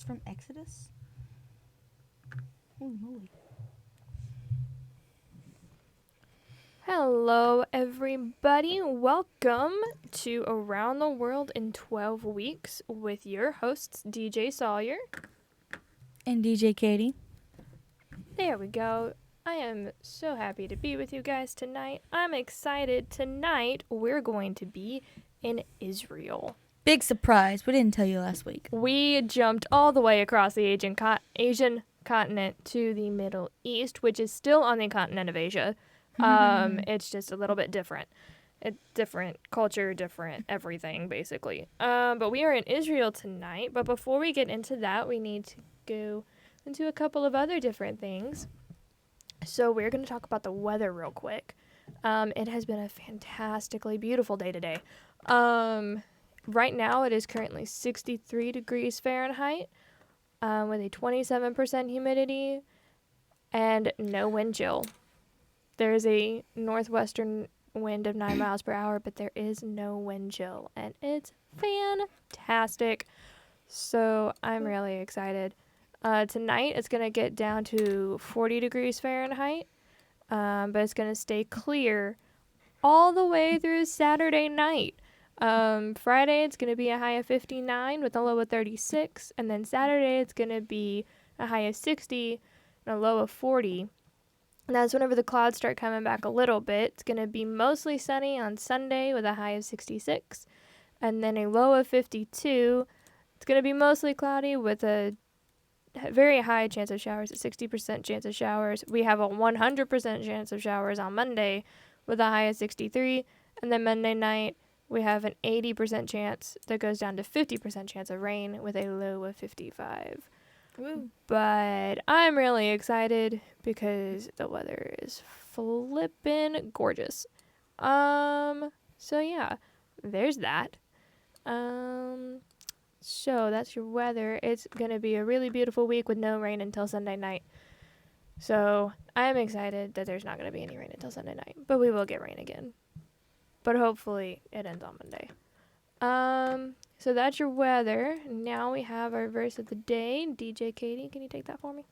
from Exodus? Holy moly. Hello, everybody. Welcome to Around the World in 12 Weeks with your hosts, DJ Sawyer. And DJ Katie. There we go. I am so happy to be with you guys tonight. I'm excited. Tonight, we're going to be in Israel. Big surprise. We didn't tell you last week. We jumped all the way across the Asian continent to the Middle East, which is still on the continent of Asia. It's just a little bit different. Different culture, different everything, basically. But we are in Israel tonight. But before we get into that, we need to go into a couple of other different things. So we're going to talk about the weather real quick. It has been a fantastically beautiful day today. Right now, it is currently 63 degrees Fahrenheit with a 27% humidity and no wind chill. There is a northwestern wind of 9 miles per hour, but there is no wind chill, and it's fantastic. So I'm really excited. Tonight, it's going to get down to 40 degrees Fahrenheit, but it's going to stay clear all the way through Saturday night. Friday, it's going to be a high of 59 with a low of 36, and then Saturday, it's going to be a high of 60 and a low of 40. And that's whenever the clouds start coming back a little bit. It's going to be mostly sunny on Sunday with a high of 66 and then a low of 52. It's going to be mostly cloudy with a very high chance of showers, a 60% chance of showers. We have a 100% chance of showers on Monday with a high of 63. And then Monday night, we have an 80% chance that goes down to 50% chance of rain with a low of 55. Woo. But I'm really excited because the weather is flippin' gorgeous. So yeah, there's that. So that's your weather. It's gonna be a really beautiful week with no rain until Sunday night. So I'm excited that there's not gonna be any rain until Sunday night, but we will get rain again. But hopefully it ends on Monday. So that's your weather. Now we have our verse of the day. DJ Katie, can you take that for me?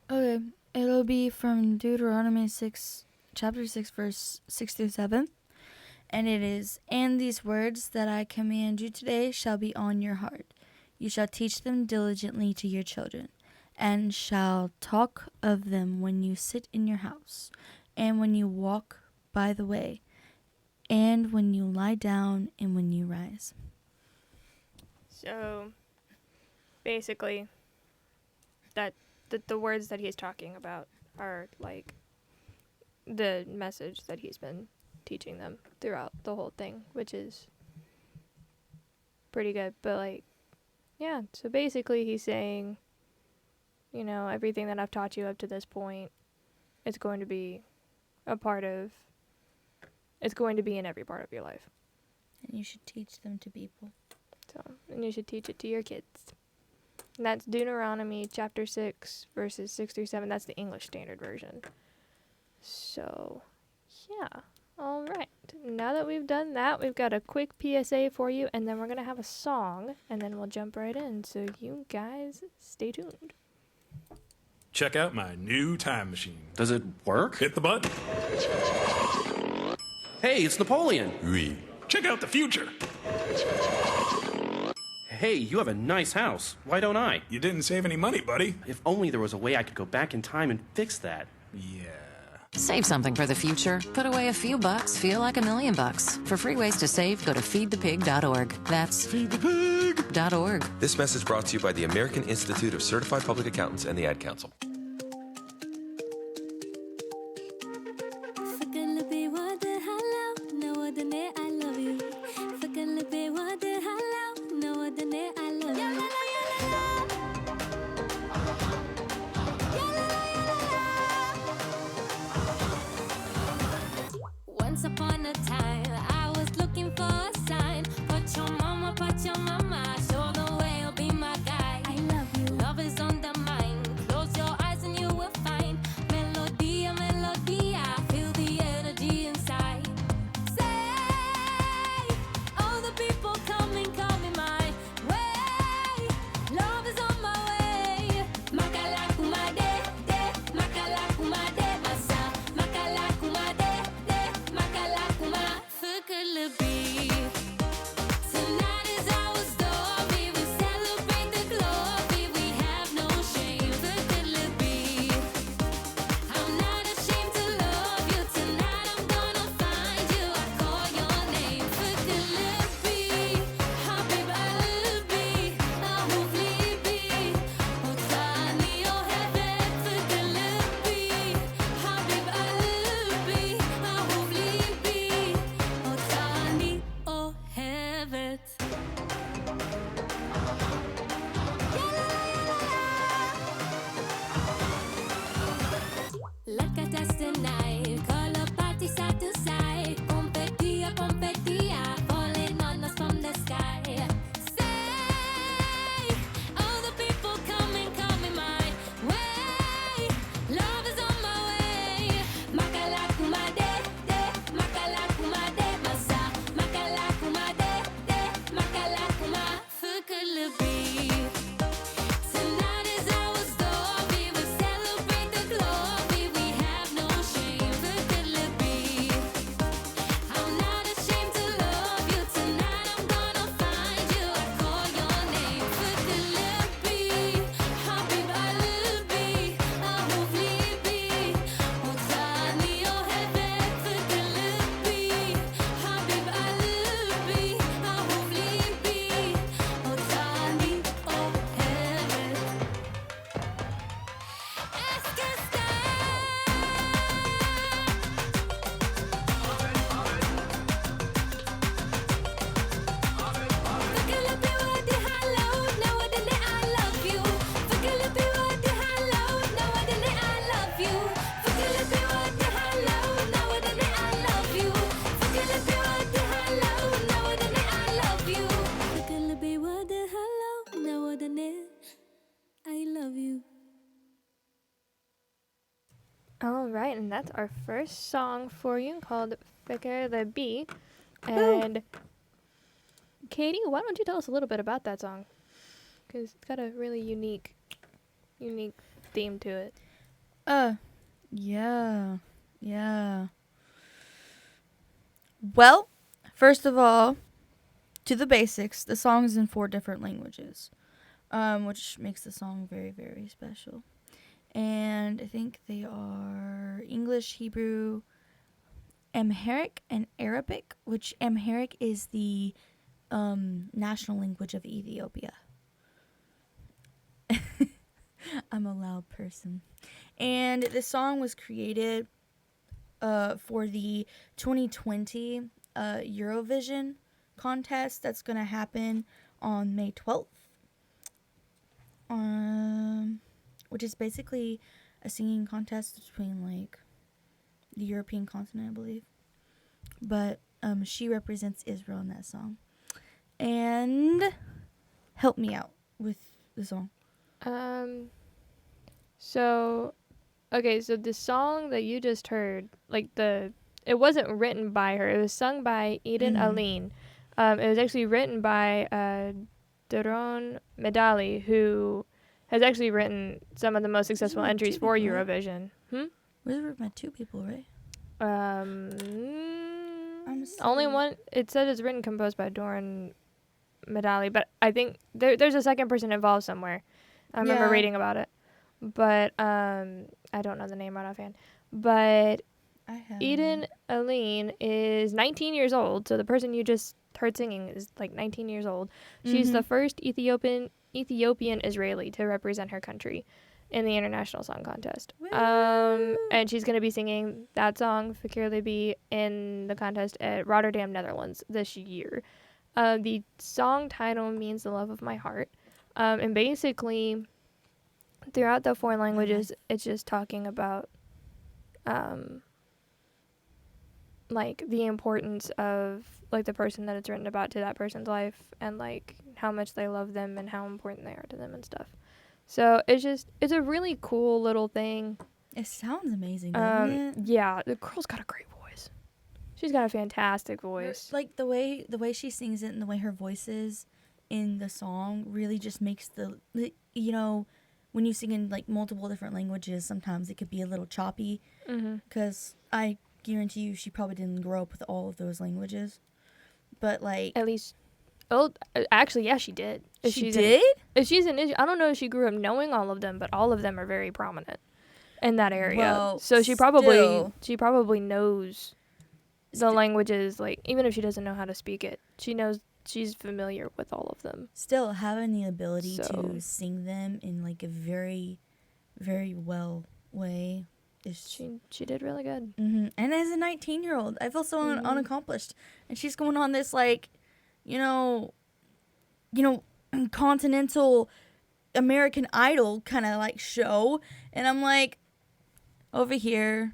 Okay. It'll be from Deuteronomy 6, chapter 6, verse 6 through 7. And it is, "And these words that I command you today shall be on your heart. You shall teach them diligently to your children, and shall talk of them when you sit in your house, and when you walk by the way, and when you lie down, and when you rise." So basically, the words that he's talking about are like the message that he's been teaching them throughout the whole thing, which is pretty good. But like, yeah, so basically he's saying, you know, everything that I've taught you up to this point, it's going to be in every part of your life. And you should teach them to people. So, and you should teach it to your kids. And that's Deuteronomy chapter 6, verses 6 through 7. That's the English Standard Version. So, yeah. All right. Now that we've done that, we've got a quick PSA for you, and then we're going to have a song, and then we'll jump right in. So you guys stay tuned. Check out my new time machine. Does it work? Hit the button. Hey, it's Napoleon. Oui. Check out the future. Hey, you have a nice house. Why don't I? You didn't save any money, buddy. If only there was a way I could go back in time and fix that. Yeah. Save something for the future. Put away a few bucks, feel like $1 million. For free ways to save, go to feedthepig.org. That's feedthepig.org. This message brought to you by the American Institute of Certified Public Accountants and the Ad Council. Once upon a time, I was looking for a sign. Put your mama, show the way, I'll be my guy. I love you. Love is on the mind. Close your eyes. it. I love you. All right, and that's our first song for you called Fikir the Bee. And Katie, why don't you tell us a little bit about that song? Because it's got a really unique theme to it. Yeah. Well, first of all, to the basics, the song is in 4 different languages, which makes the song very, very special. And I think they are English, Hebrew, Amharic, and Arabic, which Amharic is the national language of Ethiopia. I'm a loud person. And this song was created for the 2020 Eurovision contest that's going to happen on May 12th. Which is basically a singing contest between, like, the European continent, I believe. But she represents Israel in that song. And help me out with the song. So the song that you just heard, it wasn't written by her. It was sung by Eden Aline. It was actually written by Doron Medali, who has actually written some of the most successful entries for Eurovision. Was it written by 2 people, right? Only one. It said it's written composed by Doron Medali, but I think there's a second person involved somewhere. I remember reading about it, but I don't know the name right offhand. But Eden Aline is 19 years old, so the person you just heard singing is like 19 years old. She's the first Ethiopian Israeli to represent her country in the International Song Contest. And she's going to be singing that song, Fikir the Bee, in the contest at Rotterdam, Netherlands this year. The song title means the love of my heart. And basically, throughout the 4 languages, it's just talking about like the importance of like the person that it's written about to that person's life, and like how much they love them and how important they are to them and stuff. So it's a really cool little thing. It sounds amazing, doesn't it? Yeah, the girl's got a great voice. She's got a fantastic voice. Like the way she sings it and the way her voice is in the song really just makes you know, when you sing in like multiple different languages, sometimes it could be a little choppy. Because I guarantee you she probably didn't grow up with all of those languages. But like At least, actually, yeah, she did. she did? If she's in Israel, I don't know if she grew up knowing all of them, but all of them are very prominent in that area. Well, so she probably knows the Sti- languages. Like, even if she doesn't know how to speak it, she's familiar with all of them. Still having the ability So- to sing them in like a very, very well way is She did really good. And as a 19-year-old, I feel so unaccomplished. And she's going on this like, you know, continental American Idol kind of like show, and I'm like over here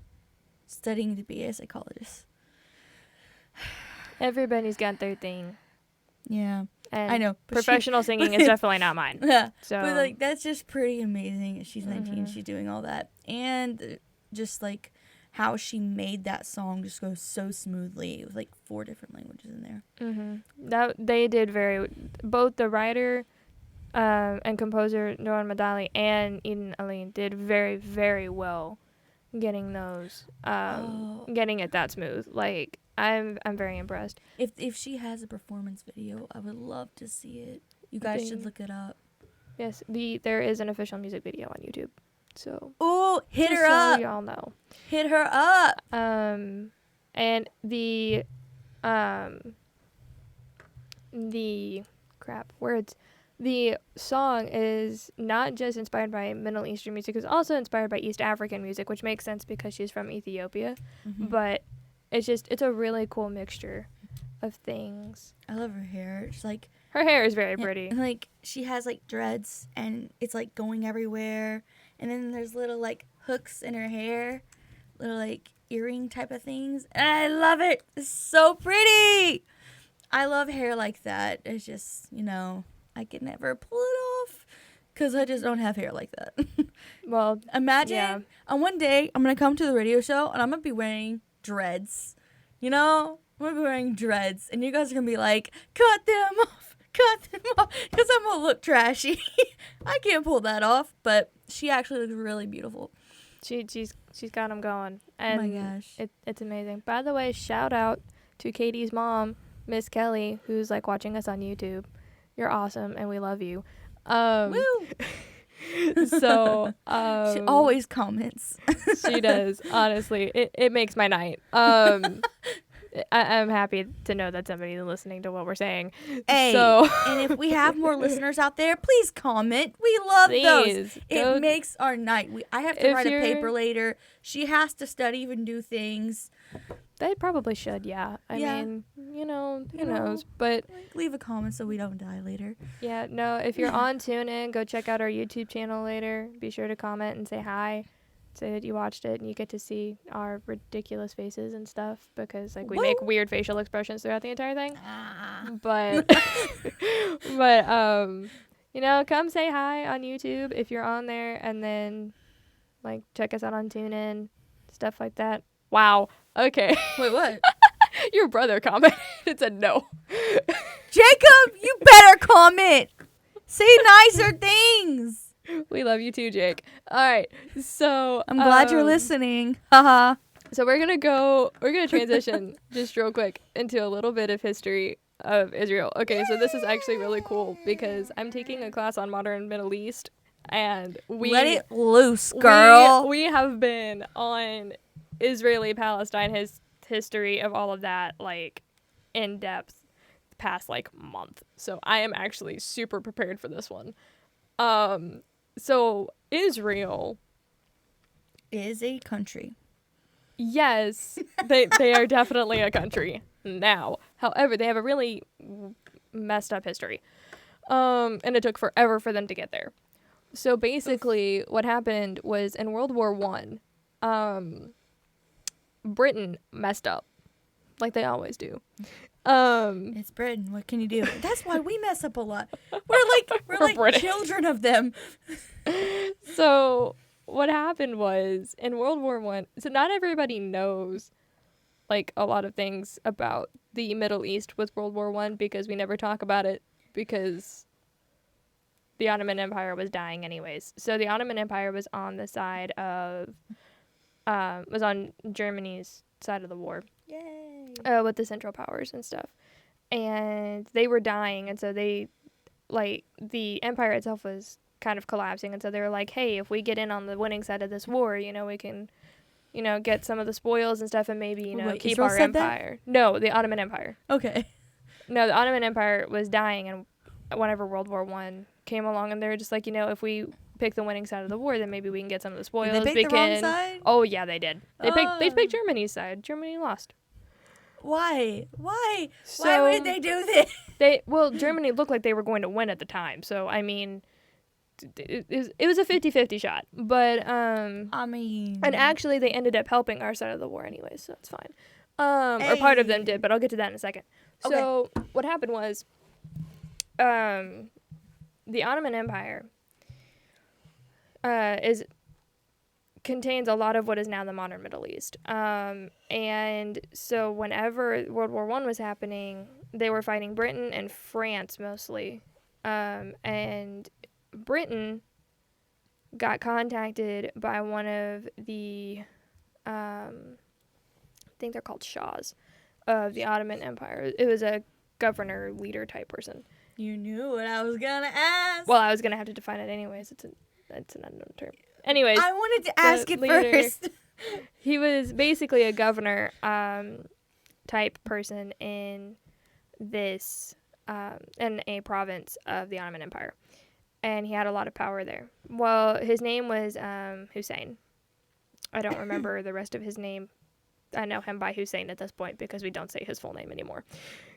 studying to be a psychologist. Everybody's got their thing. Yeah, And I know. but professional singing is definitely not mine. Yeah, So but like that's just pretty amazing. She's 19, she's doing all that, and just like how she made that song just go so smoothly with like 4 different languages in there. that they did both the writer and composer Doron Medali and Eden Aline did very, very well getting those getting it that smooth. Like I'm very impressed. If she has a performance video, I would love to see it. You guys should look it up. Yes, there is an official music video on YouTube. So Oh, hit just her so up! y'all know. Hit her up! And the the song is not just inspired by Middle Eastern music, it's also inspired by East African music, which makes sense because she's from Ethiopia. But it's a really cool mixture of things. I love her hair. It's like Her hair is very pretty. and, like she has like dreads, and it's like going everywhere. And then there's little like hooks in her hair, little like earring type of things. And I love it. It's so pretty. I love hair like that. It's just, I can never pull it off. because I just don't have hair like that. Well, Imagine yeah. on one day I'm gonna come to the radio show and I'm gonna be wearing dreads. You know, I'm gonna be wearing dreads, and you guys are gonna be like, cut them off, because I'm gonna look trashy. I can't pull that off, but she actually looks really beautiful. She's got them going. Oh And my gosh. it's amazing. By the way, shout out to Katie's mom, Miss Kelly, who's like watching us on YouTube. You're awesome and we love you. Woo! So She always comments. she does. Honestly, it makes my night. I'm happy to know that somebody's listening to what we're saying. Hey, So and if we have more listeners out there, please comment. We love those. Please, It go- makes our night. I have to If write a you're- paper later. She has to study and do things. they probably should, yeah. I Yeah. mean, who knows? know. But Leave a comment so we don't die later. yeah, no, if you're on TuneIn, go check out our YouTube channel later. Be sure to comment and say hi. Say that you watched it and you get to see our ridiculous faces and stuff because like we make weird facial expressions throughout the entire thing. But you know, come say hi on YouTube if you're on there, and then like check us out on TuneIn, stuff like that. Wow. Okay. Wait, what? Your brother commented. It said no. Jacob, you better comment. Say nicer things. We love you too, Jake. All right. So I'm glad you're listening. Haha. So we're gonna transition just real quick into a little bit of history of Israel. Okay, so this is actually really cool because I'm taking a class on modern Middle East, and Let it loose, girl. We have been on Israeli-Palestine history of all of that like in depth the past like month. So I am actually super prepared for this one. So Israel, Is a country. yes, they are definitely a country now. However, they have a really messed up history. And it took forever for them to get there. So basically what happened was in World War One, Britain messed up. Like they always do. It's Britain. What can you do? That's why we mess up a lot. We're like British. children of them. So what happened was in World War One, so not everybody knows like a lot of things about the Middle East with World War One because we never talk about it because the Ottoman Empire was dying anyways. So the Ottoman Empire was on the side of was on Germany's side of the war. Yay. With the Central Powers and stuff. And they were dying, and so they, like, the empire itself was kind of collapsing, and so they were like, hey, if we get in on the winning side of this war, you know, we can, you know, get some of the spoils and stuff and maybe, you know, Wait, keep Israel our said that? empire. No, the Ottoman Empire. Okay. No, the Ottoman Empire was dying, and whenever World War One came along, and they were just like, you know, if we pick the winning side of the war, then maybe we can get some of the spoils. Did they pick the wrong side? Oh, yeah, they did. They Oh. picked Germany's side. Germany lost. Why? Why So- would they do this? Germany looked like they were going to win at the time. So, I mean, it was a 50-50 shot. But, I mean, and actually they ended up helping our side of the war anyway, so it's fine. Or part of them did, but I'll get to that in a second. Okay. So, what happened was, the Ottoman Empire contains a lot of what is now the modern Middle East. And so whenever World War One was happening, they were fighting Britain and France mostly. And Britain got contacted by one of the, I think they're called Shahs of the Ottoman Empire. It was a governor, leader type person. you knew what I was gonna ask. Well, I was going to have to define it anyways. It's an unknown term. Anyways. I wanted to ask it leader- first. He was basically a governor type person in this in a province of the Ottoman Empire, and he had a lot of power there. Well, his name was Hussein. I don't remember the rest of his name. I know him by Hussein at this point because we don't say his full name anymore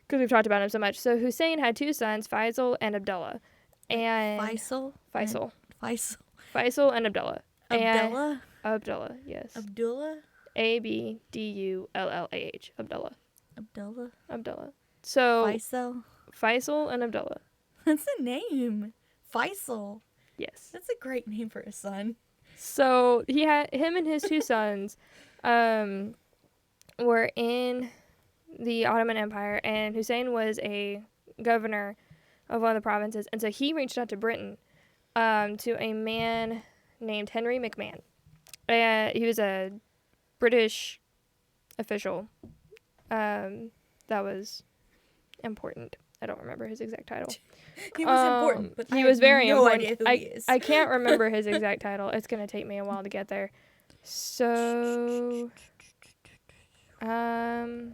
because we've talked about him so much. So Hussein had two sons, Faisal and Abdullah, and Faisal and Abdullah. Abdullah. Abdullah, yes. Abdullah. Abdullah. Abdullah. Abdullah. So Faisal. Faisal and Abdullah. That's a name. Faisal. Yes. That's a great name for a son. So he had him and his two sons were in the Ottoman Empire, and Hussein was a governor of one of the provinces, and so he reached out to Britain to a man named Henry McMahon. He was a British official that was important. I don't remember his exact title. He was important, but he I was have very no important. idea who he is. I can't remember his exact title. It's gonna take me a while to get there. So, hang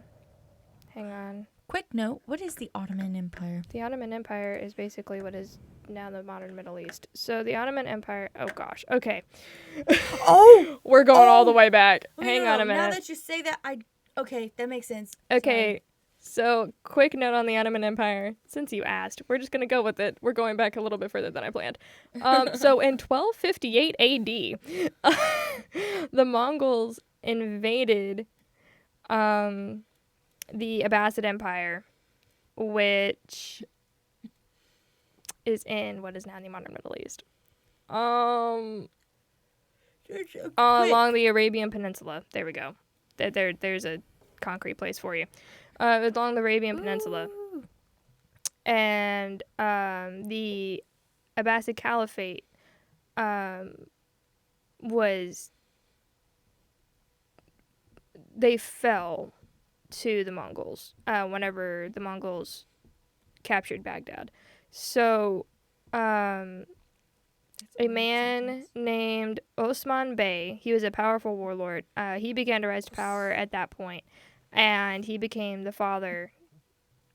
on. Quick note, what is the Ottoman Empire? The Ottoman Empire is basically what is now the modern Middle East. So the Ottoman Empire. Oh gosh. Okay. Oh! We're going all the Oh! way back. Wait, Hang no, on a no, minute. Now that you say that, okay, that makes sense. Okay, so quick note on the Ottoman Empire. Since you asked, we're just going to go with it. We're going back a little bit further than I planned. So in 1258 AD, the Mongols invaded the Abbasid Empire, which is in what is now the modern Middle East. Along the Arabian Peninsula. There we go. There's a concrete place for you. Along the Arabian Peninsula. And the Abbasid Caliphate they fell to the Mongols whenever the Mongols captured Baghdad. So a man named Osman Bey, he was a powerful warlord. He began to rise to power at that point, and he became the father,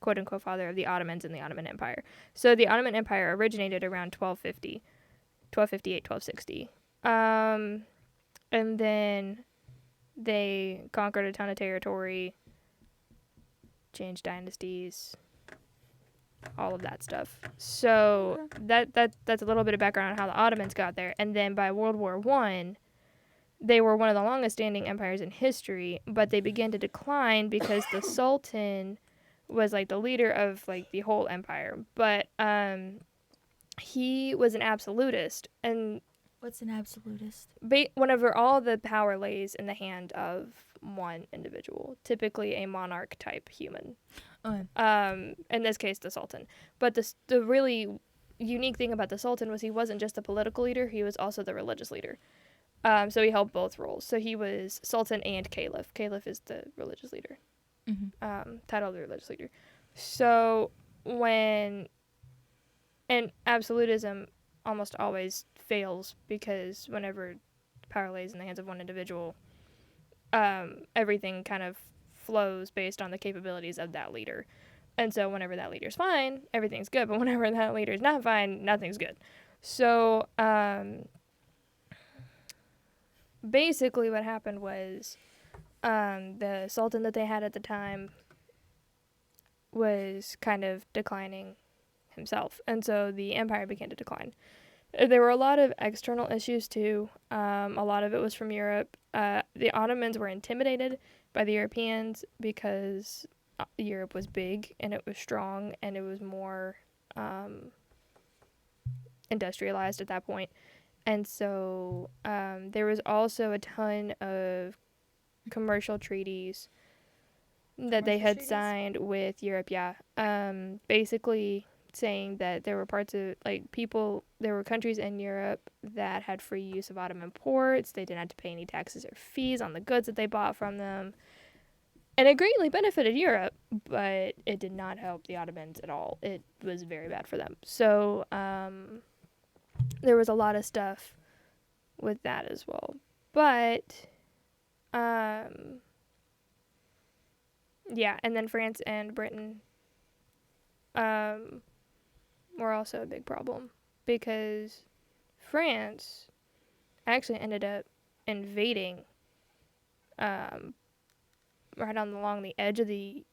quote-unquote father, of the Ottomans in the Ottoman Empire. So the Ottoman Empire originated around 1258, 1260. And then they conquered a ton of territory, changed dynasties, all of that stuff. So that's a little bit of background on how the Ottomans got there. And then by World War I, they were one of the longest standing empires in history, but they began to decline because the Sultan was like the leader of like the whole empire. But he was an absolutist, and What's an absolutist? whenever all the power lays in the hand of one individual, typically a monarch type human. Okay. In this case, the Sultan. But the really unique thing about the Sultan was he wasn't just the political leader, he was also the religious leader. So he held both roles. So he was Sultan and Caliph. Caliph is the religious leader. Title of the religious leader. So and absolutism almost always fails because whenever power lays in the hands of one individual, everything kind of flows based on the capabilities of that leader. And so whenever that leader's fine, everything's good. But whenever that leader's not fine, nothing's good. So basically what happened was the Sultan that they had at the time was kind of declining himself. And so the empire began to decline. There were a lot of external issues too. A lot of it was from Europe. The Ottomans were intimidated by the Europeans because Europe was big and it was strong and it was more industrialized at that point. And so there was also a ton of commercial treaties that they had signed with Europe. Yeah. Basically saying that there were parts of there were countries in Europe that had free use of Ottoman ports. They didn't have to pay any taxes or fees on the goods that they bought from them. And it greatly benefited Europe, but it did not help the Ottomans at all. It was very bad for them. So there was a lot of stuff with that as well. But yeah, and then France and Britain were also a big problem because France actually ended up invading right along the edge of the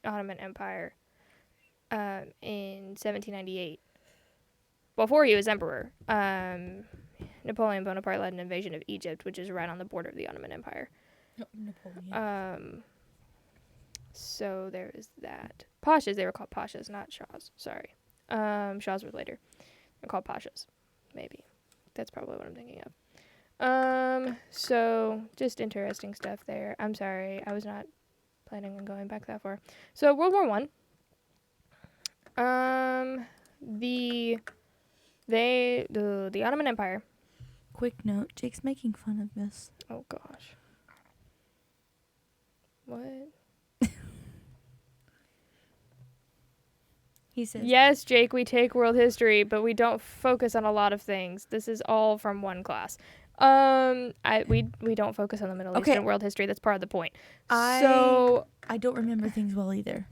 Ottoman Empire in 1798. Before he was emperor, Napoleon Bonaparte led an invasion of Egypt, which is right on the border of the Ottoman Empire. Napoleon. So there is that. Pashas, they were called pashas, not shahs. Sorry. Shahs were later. They're called pashas. Maybe. That's probably what I'm thinking of. So just interesting stuff there. I'm sorry, I was not planning on going back that far. So World War One. The Ottoman Empire. Quick note: Jake's making fun of this. Oh gosh. What? He says, Yes, Jake, we take world history, but we don't focus on a lot of things. This is all from one class. We don't focus on the Middle Okay. Eastern world history. That's part of the point. I don't remember things well either.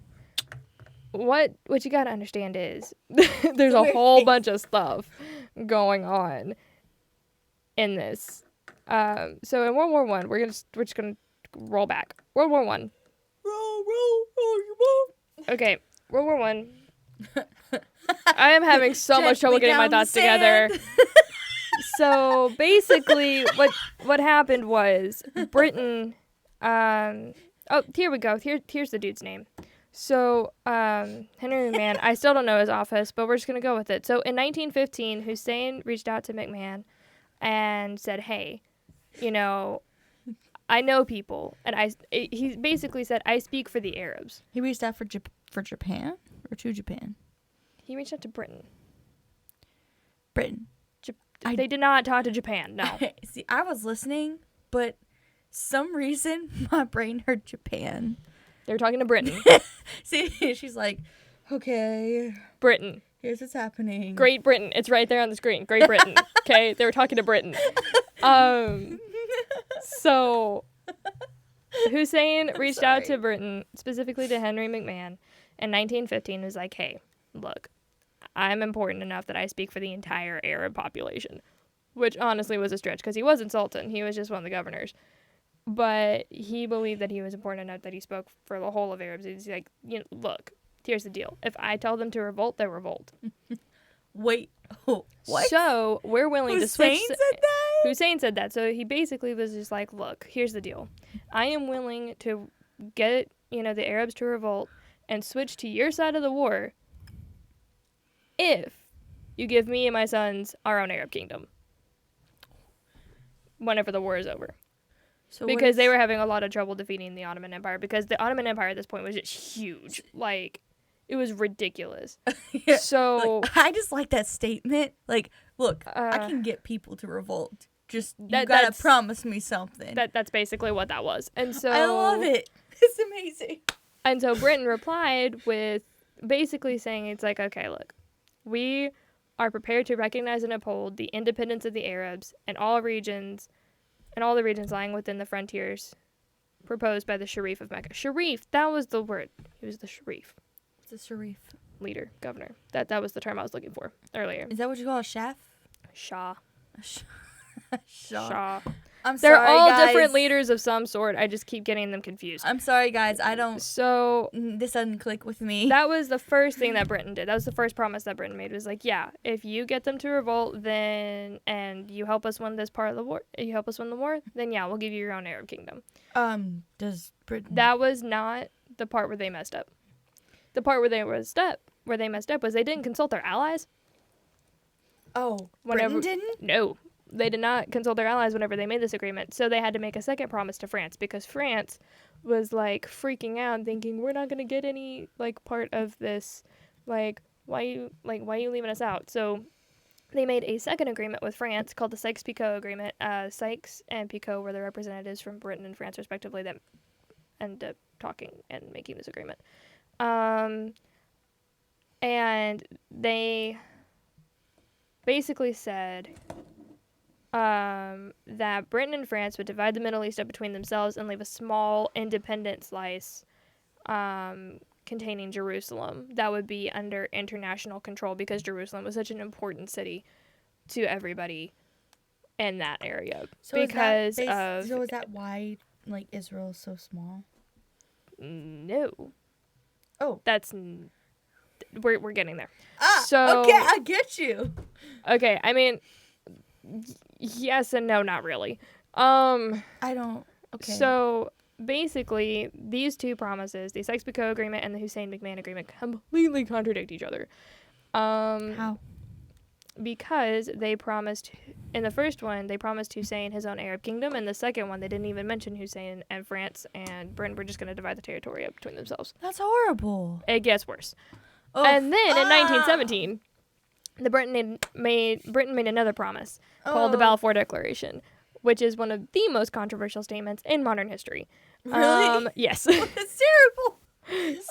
What you gotta understand is there's a Weird whole things. bunch of stuff going on in this. So in World War One, we're just gonna roll back. World War One. Roll. Okay, World War One. I am having so much trouble Gently getting my down the thoughts together. sand. So basically, what happened was Britain. Oh, here we go. Here's the dude's name. So Henry McMahon. I still don't know his office, but we're just gonna go with it. So in 1915, Hussein reached out to McMahon and said, "Hey, you know, I know people," and he basically said, "I speak for the Arabs." He reached out for Japan or to Japan. He reached out to Britain. Britain. I- They did not talk to Japan. No. See, I was listening, but some reason my brain heard Japan. They were talking to Britain. See, she's like, okay, Britain. here's what's happening. Great Britain. It's right there on the screen. Great Britain. Okay? They were talking to Britain. So Hussein reached out to Britain, specifically to Henry McMahon, in 1915 was like, hey, look, I'm important enough that I speak for the entire Arab population, which honestly was a stretch because he wasn't Sultan. He was just one of the governors. But he believed that he was important enough that he spoke for the whole of Arabs. He's like, look, here's the deal. If I tell them to revolt, they revolt. Wait, what? So we're willing to switch. Hussein said that? Hussein said that. So he basically was just like, look, here's the deal. I am willing to get, the Arabs to revolt and switch to your side of the war if you give me and my sons our own Arab kingdom whenever the war is over. So Because they were having a lot of trouble defeating the Ottoman Empire because the Ottoman Empire at this point was just huge. Like, it was ridiculous. Yeah, So like, I just like that statement. Like, look, I can get people to revolt. Just you gotta that's- promise me something. that's basically what that was. And so I love it. It's amazing. And so Britain replied with basically saying, it's like, okay, look, we are prepared to recognize and uphold the independence of the Arabs and all the regions lying within the frontiers proposed by the Sharif of Mecca. Sharif, that was the word. He was the Sharif. It's a Sharif. Leader, governor. That was the term I was looking for earlier. Is that what you call a chef? Shah. Shah. Shah. I'm They're sorry, all guys. different leaders of some sort. I just keep getting them confused. I'm sorry, guys. I don't. So This doesn't click with me. that was the first thing that Britain did. That was the first promise that Britain made. Was like, yeah, if you get them to revolt, then and you help us win this part of the war, you help us win the war, then yeah, we'll give you your own Arab kingdom. Does Britain? That was not the part where they messed up. The part where they messed up was they didn't consult their allies. Oh, Whenever- Britain didn't. No, they did not consult their allies whenever they made this agreement. So they had to make a second promise to France because France was like freaking out, thinking we're not gonna get any like part of this. Like why you leaving us out? So they made a second agreement with France called the Sykes-Picot Agreement. Sykes and Picot were the representatives from Britain and France respectively that ended up talking and making this agreement. And they basically said that Britain and France would divide the Middle East up between themselves and leave a small independent slice containing Jerusalem that would be under international control because Jerusalem was such an important city to everybody in that area. So is Because that why like Israel is so small? No. Oh. We're getting there. So okay, I get you. Okay, I mean, yes and no, not really. I don't. Okay. So basically, these two promises, the Sykes-Picot Agreement and the Hussein-McMahon Agreement, completely contradict each other. How? because they promised, in the first one, they promised Hussein his own Arab kingdom. And the second one, they didn't even mention Hussein, and France and Britain were just going to divide the territory up between themselves. That's horrible. It gets worse. Oh, And then in 1917, Britain made another promise called the Balfour Declaration, which is one of the most controversial statements in modern history. Really? Yes. It's terrible.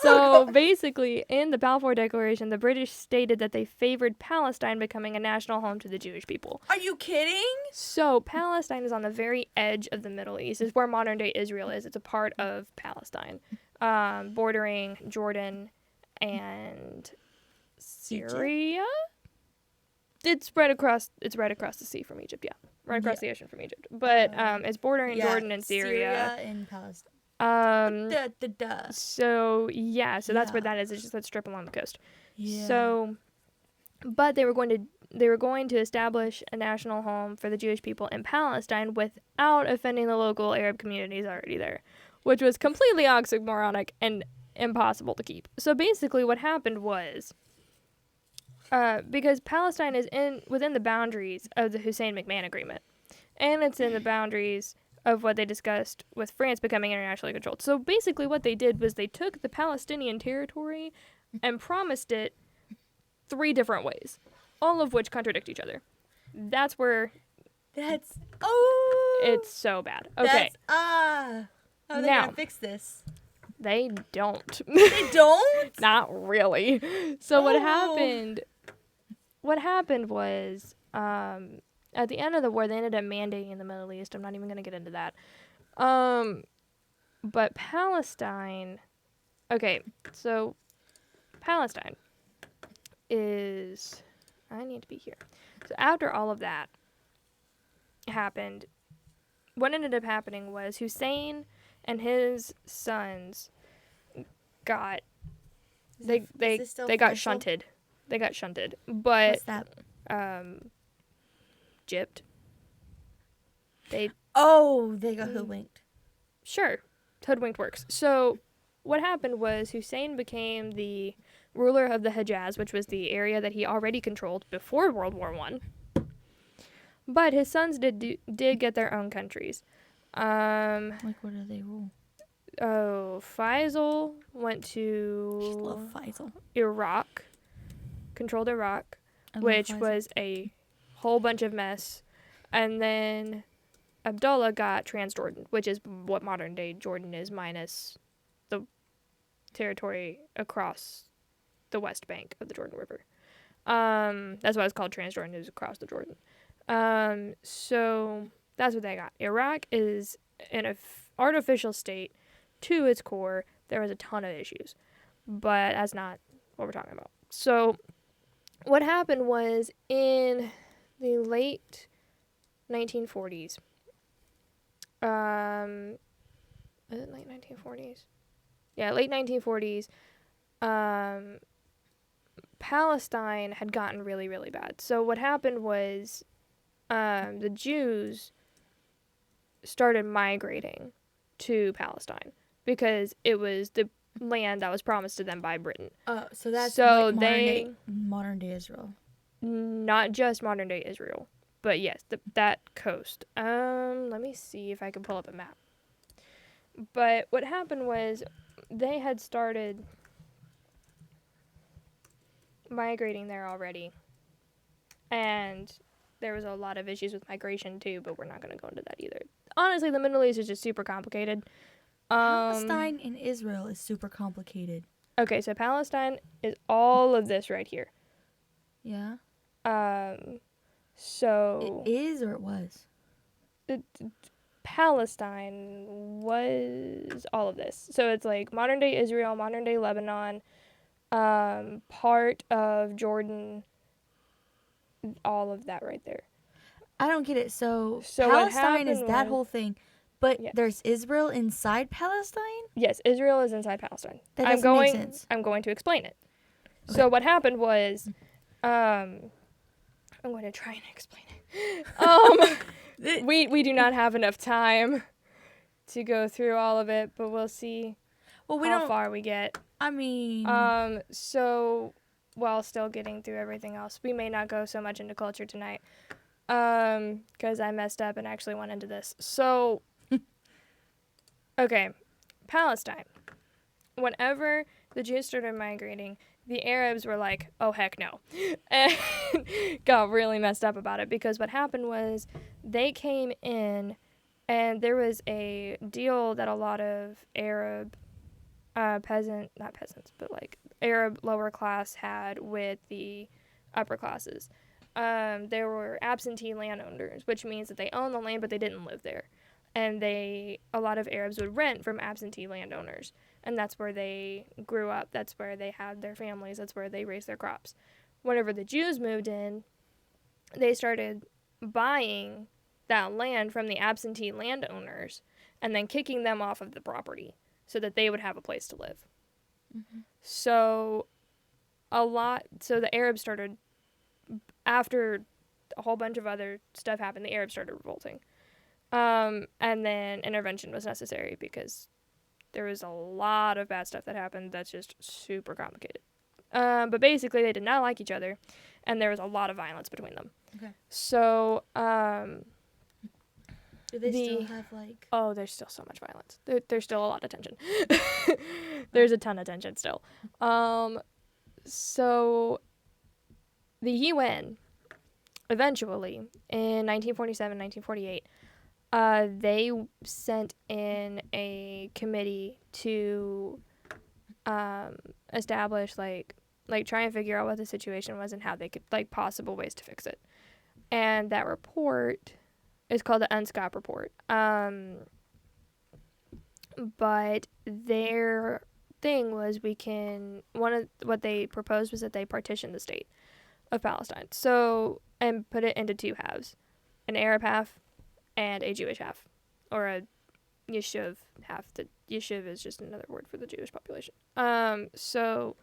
So basically, in the Balfour Declaration, the British stated that they favored Palestine becoming a national home to the Jewish people. Are you kidding? So Palestine is on the very edge of the Middle East. It's where modern day Israel is. It's a part of Palestine, bordering Jordan and Syria. It's right across the sea from Egypt. Yeah, right across the ocean from Egypt. But it's bordering Jordan and Syria. and Palestine. So that's where that is. It's just that strip along the coast. Yeah. So, but they were going to establish a national home for the Jewish people in Palestine without offending the local Arab communities already there, which was completely oxymoronic and impossible to keep. So basically, what happened was, because Palestine is within the boundaries of the Hussein-McMahon Agreement, and it's in the boundaries of what they discussed with France becoming internationally controlled. So basically what they did was they took the Palestinian territory and promised it 3 different ways, all of which contradict each other. That's where it's so bad. Okay. How are they Now- gonna fix this? They don't. They don't? Not really. So what Oh. happened was at the end of the war, they ended up mandating in the Middle East. I'm not even going to get into that. But Palestine, okay, so Palestine is, I need to be here. So after all of that happened, what ended up happening was Hussein and his sons got, they this still got official? shunted. They got shunted. But What's that? gypped. They They got hoodwinked. Sure, hoodwinked works. So what happened was Hussein became the ruler of the Hejaz, which was the area that he already controlled before World War I. But his sons did get their own countries. Like, what do they rule? Faisal went Just to love Faisal. Iraq, controlled Iraq, I love which Faisal. was a whole bunch of mess. And then Abdullah got Transjordan, which is what modern day Jordan is, minus the territory across the west bank of the Jordan River. That's why it's called Transjordan, is across the Jordan. So that's what they got. Iraq is an artificial state to its core. There was a ton of issues, but that's not what we're talking about. So what happened was in the late 1940s, is it late 1940s? Yeah, late 1940s, Palestine had gotten really, really bad. So what happened was the Jews started migrating to Palestine because it was the land that was promised to them by Britain. So that's So like they- modern day Israel. Not just modern day Israel, but yes, that coast. Let me see if I can pull up a map. But what happened was they had started migrating there already. And there was a lot of issues with migration too, but we're not going to go into that either. Honestly, the Middle East is just super complicated. Palestine and Israel is super complicated. Okay, so Palestine is all of this right here. Yeah. So It is or it was? Palestine was all of this. So it's like modern day Israel, modern day Lebanon, part of Jordan, all of that right there. I don't get it. So So what Palestine is happened that was- whole thing, but Yes. there's Israel inside Palestine? Yes, Israel is inside Palestine. That I'm doesn't make going sense. I'm going to explain it. Okay. So what happened was I'm going to try and explain it. We do not have enough time to go through all of it, but we'll see Well, we how don't. far we get. I mean, So while still getting through everything else. We may not go so much into culture tonight because I messed up and actually went into this. So, okay, Palestine. Whenever the Jews started migrating, the Arabs were like, oh, heck no. And got really messed up about it because what happened was they came in and there was a deal that a lot of Arab not peasants, but like Arab lower class had with the upper classes. There were absentee landowners, which means that they owned the land, but they didn't live there. And a lot of Arabs would rent from absentee landowners. And that's where they grew up. That's where they had their families. That's where they raised their crops. Whenever the Jews moved in, they started buying that land from the absentee landowners and then kicking them off of the property so that they would have a place to live. Mm-hmm. So the Arabs started, after a whole bunch of other stuff happened, the Arabs started revolting. And then intervention was necessary because there was a lot of bad stuff that happened that's just super complicated. But basically, they did not like each other, and there was a lot of violence between them. Okay. So, do they still have, like... Oh, there's still so much violence. There's still a lot of tension. There's a ton of tension still. So, the UN, eventually, in 1947, 1948, they sent in a committee to establish, like try and figure out what the situation was and how they could, like, possible ways to fix it. And that report is called the UNSCOP report. But their thing was one of what they proposed was that they partition the state of Palestine. So, and put it into two halves, an Arab half and a Jewish half, or a Yishuv half. The Yishuv is just another word for the Jewish population. So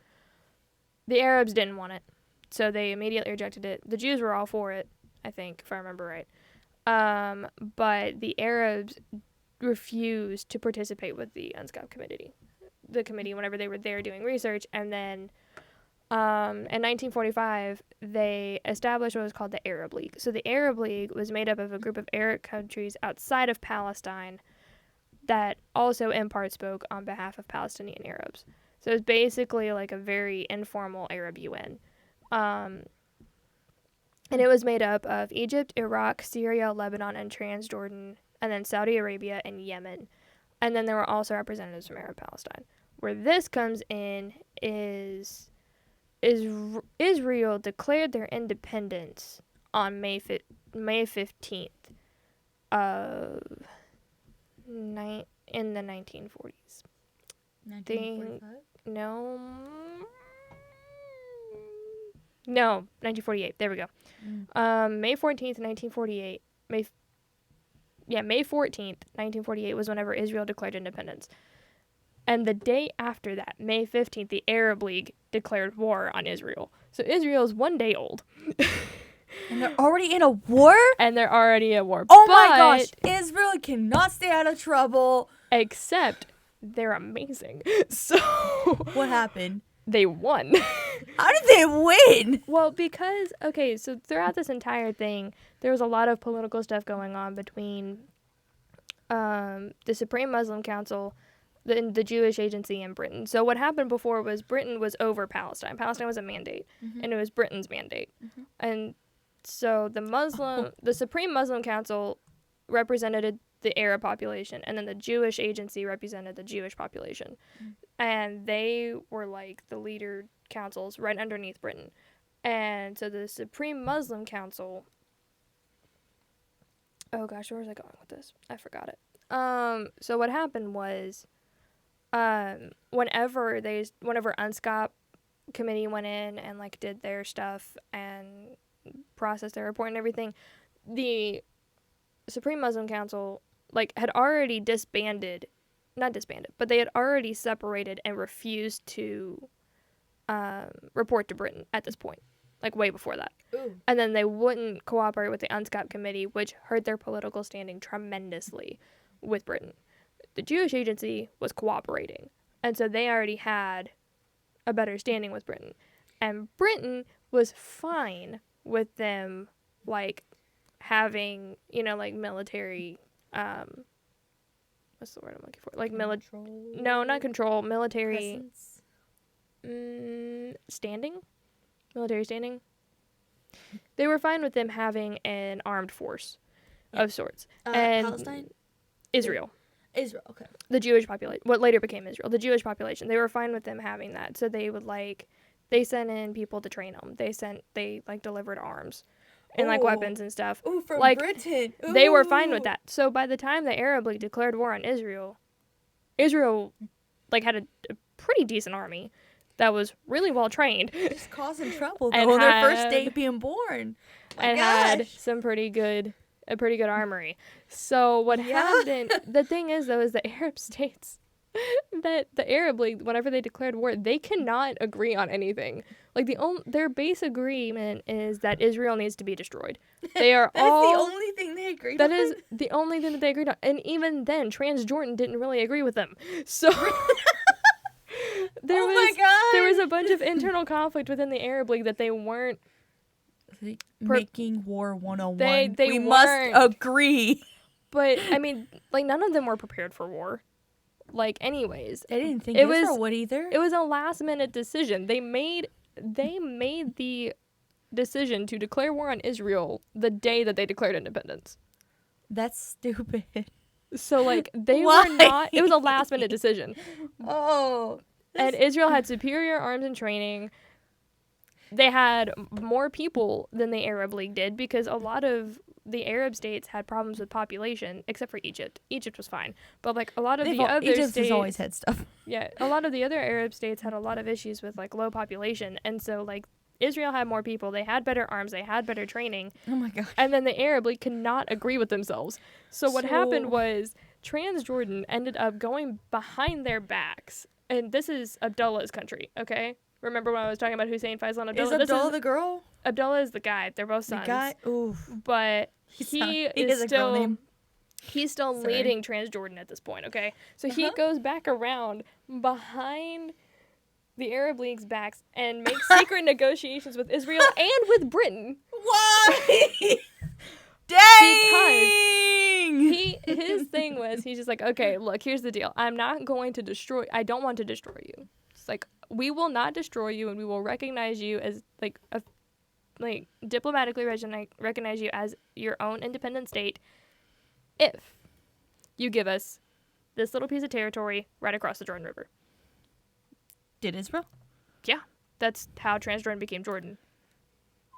the Arabs didn't want it, so they immediately rejected it. The Jews were all for it, I think, if I remember right. But the Arabs refused to participate with the UNSCOP committee, whenever they were there doing research, and then in 1945, they established what was called the Arab League. So the Arab League was made up of a group of Arab countries outside of Palestine that also in part spoke on behalf of Palestinian Arabs. So it was basically like a very informal Arab UN. And it was made up of Egypt, Iraq, Syria, Lebanon, and Transjordan, and then Saudi Arabia and Yemen. And then there were also representatives from Arab Palestine. Where this comes in is Israel declared their independence on May 15th in the 1940s. 1945? No, 1948. There we go. May 14th, 1948. May 14th, 1948 was whenever Israel declared independence. And the day after that, May 15th, the Arab League declared war on Israel. So Israel is one day old. And they're already in a war? And they're already at war. Oh my gosh. Israel cannot stay out of trouble. Except they're amazing. So what happened? They won. How did they win? Well, because, okay, so throughout this entire thing, there was a lot of political stuff going on between the Supreme Muslim Council, the Jewish Agency, and Britain. So what happened before was Britain was over Palestine. Palestine was a mandate, and it was Britain's mandate. And so the Supreme Muslim Council represented the Arab population, and then the Jewish Agency represented the Jewish population. And they were like the leader councils right underneath Britain. And so the Supreme Muslim Council, oh gosh, where was I going with this? I forgot it. So what happened was, whenever UNSCOP committee went in and like did their stuff and processed their report and everything, the Supreme Muslim Council had already not disbanded, but they had already separated and refused to report to Britain at this point, way before that. Ooh. And then they wouldn't cooperate with the UNSCOP committee, which hurt their political standing tremendously with Britain. The Jewish Agency was cooperating, and so they already had a better standing with Britain. And Britain was fine with them, like, having, like, military, what's the word I'm looking for? Like, no, not control, military, standing? Military standing? They were fine with them having an armed force of sorts. And Palestine? Israel. Israel, okay. The Jewish population, what later became Israel, the Jewish population, they were fine with them having that. So they would, they sent in people to train them. They delivered arms and, weapons and stuff. Ooh, from Britain. They were fine with that. So by the time the Arab League declared war on Israel, had a pretty decent army that was really well trained. Just causing trouble, though, And on their first day being born. And had some pretty good armory. So what happened, the thing is, though, is the Arab states, that the Arab League, whenever they declared war, they cannot agree on anything. Like, their base agreement is that Israel needs to be destroyed. They are That's the only thing they agreed on? That is the only thing that they agreed on. And even then, Transjordan didn't really agree with them. So there was a bunch of internal conflict within the Arab League that they weren't making war 101. They we weren't. must agree. But I mean, none of them were prepared for war. Anyways, They didn't think it Israel was would either. it was a last minute decision. They made the decision to declare war on Israel the day that they declared independence. That's stupid. So they Why? were not. It was a last minute decision. Oh. And Israel had superior arms and training. They had more people than the Arab League did because a lot of the Arab states had problems with population, except for Egypt. Egypt was fine. But a lot of other Egypt states, has always had stuff. yeah, a lot of the other Arab states had a lot of issues with low population. And so Israel had more people. They had better arms. They had better training. Oh my gosh. And then the Arab League could not agree with themselves. So what happened was Transjordan ended up going behind their backs. And this is Abdullah's country, okay? Remember when I was talking about Hussein, Faisal, and Abdullah? Is Abdullah the girl? Abdullah is the guy. They're both sons. The guy? Oof. But he is has a girl still name. he's still Sorry. leading Transjordan at this point, okay? So he goes back around behind the Arab League's backs and makes secret negotiations with Israel and with Britain. Why? Dang! His thing was, he's just okay, look, here's the deal. I don't want to destroy you. It's we will not destroy you, and we will recognize you as diplomatically recognize you as your own independent state if you give us this little piece of territory right across the Jordan River. Did Israel? Yeah, that's how Transjordan became Jordan.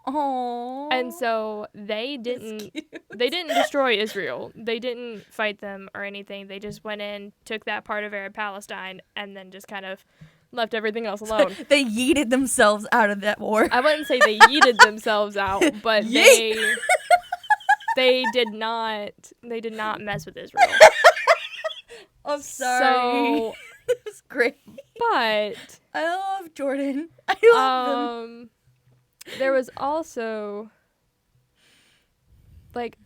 Oh. And so they didn't destroy Israel. They didn't fight them or anything. They just went in, took that part of Arab Palestine, and then just kind of left everything else alone. They yeeted themselves out of that war. I wouldn't say they yeeted themselves out, but they did not mess with Israel. I'm sorry. So, It's great. but I love Jordan. I love him. there was also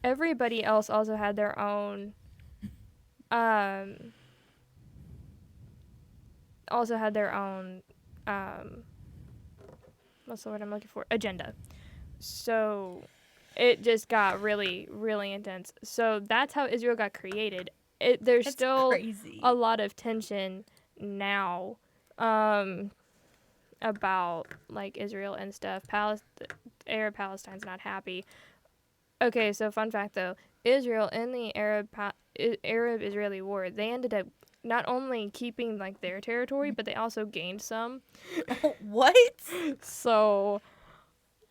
everybody else also had their own what's the word I'm looking for? Agenda. So it just got really, really intense. So that's how Israel got created. There's That's still crazy. a lot of tension now about Israel and stuff. Arab Palestine's not happy. Okay, so fun fact though, Israel in the Arab-Israeli war, they ended up not only keeping their territory, but they also gained some. What? So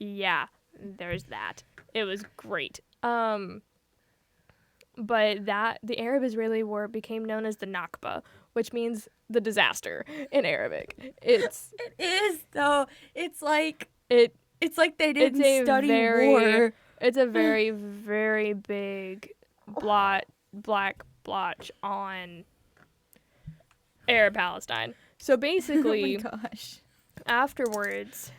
yeah, there's that. It was great. But the Arab-Israeli war became known as the Nakba, which means the disaster in Arabic. It is though. It's like They didn't study war. It's a very, very big black blotch on Arab Palestine. So basically, Oh my gosh. afterwards,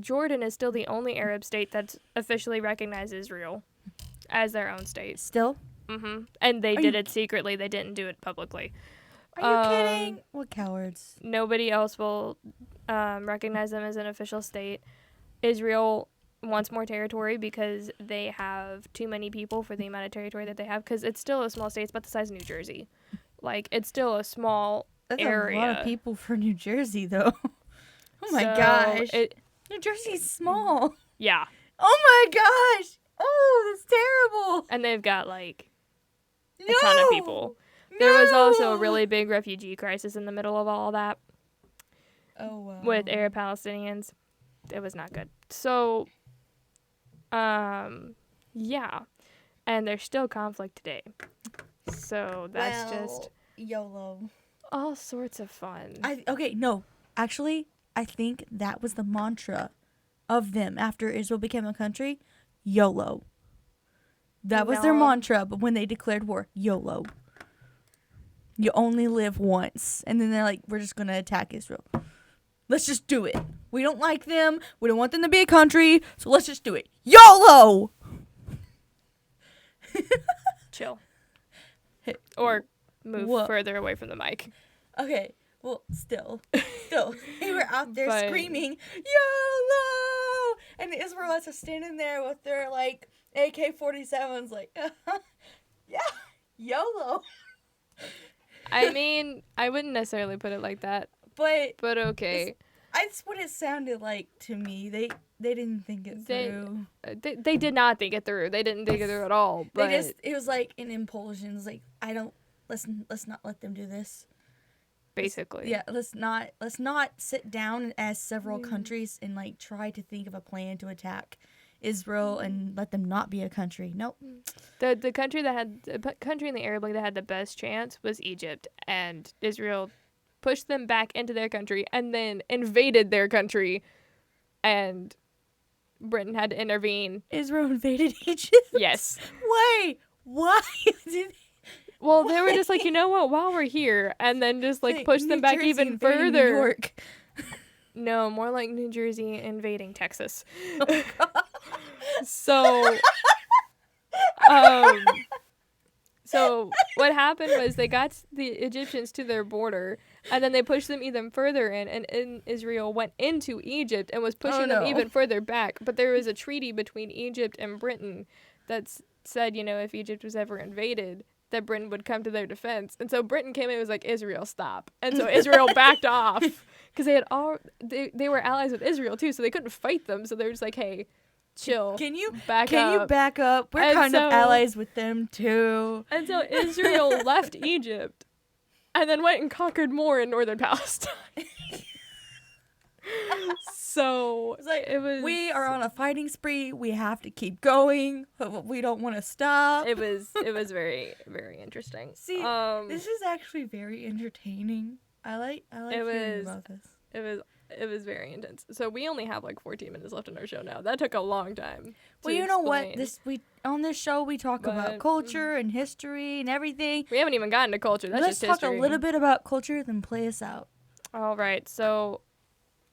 Jordan is still the only Arab state that's officially recognized Israel as their own state. Still? And they did it secretly. They didn't do it publicly. Are you kidding? What cowards? Nobody else will recognize them as an official state. Israel wants more territory because they have too many people for the amount of territory that they have, because it's still a small state. It's about the size of New Jersey. Like, it's still a small That's area. a lot of people for New Jersey, though. Oh my So gosh. it- New Jersey's small. yeah. Oh my gosh. Oh, that's terrible. And they've got, like, a No. ton of people. There was also a No. really big refugee crisis in the middle of all that Oh, wow. with Arab Palestinians. It was not good. So, yeah. And there's still conflict today. So that's just YOLO. all sorts of fun. Okay, no. Actually, I think that was the mantra of them after Israel became a country. YOLO. That was their No. mantra, but when they declared war, YOLO. You only live once. And then they're like, we're just going to attack Israel. Let's just do it. We don't like them. We don't want them to be a country. So let's just do it. YOLO! Chill. Or move What? further away from the mic. Okay, well, still, they were out there But- screaming, YOLO! And the Israelites are standing there with their, like, AK-47s, like, yeah, YOLO. I mean, I wouldn't necessarily put it like that, But but okay. that's what it sounded like to me. They didn't think it They- through. They did not think it through. They didn't think it through at all. But It was like an impulsion. It's like, let's not let them do this. basically, Yeah, let's not sit down as several countries and like try to think of a plan to attack Israel and let them not be a country. Nope. the country in the Arab League that had the best chance was Egypt, and Israel pushed them back into their country and then invaded their country, and Britain had to intervene. Israel invaded Egypt. Yes. Why did Well, they were just like, you know what? While we're here, and then just like push them back even further. New York. No, more like New Jersey invading Texas. Oh, So, so what happened was they got the Egyptians to their border, and then they pushed them even further in, and Israel went into Egypt and was pushing them no. even further back. But there was a treaty between Egypt and Britain that said, you know, if Egypt was ever invaded, that Britain would come to their defense. And so Britain came in and was like, Israel, stop. And so Israel backed off because they were allies with Israel too, so they couldn't fight them. So they were just like, hey, chill. Can you back up? back up? We're And kind of so- allies with them too. And so Israel left Egypt and then went and conquered more in northern Palestine. So It's like it was we are on a fighting spree. We have to keep going. But we don't want to stop. it was very, very interesting. See, this is actually very entertaining. I like hearing was- about this. It was very intense. So we only have like 14 minutes left in our show now. That took a long time. Well, to you know what? explain. On this show we talk But- about culture and history and everything. We haven't even gotten to culture. That's Let's just talk history. a little bit about culture, then play us out. All right. So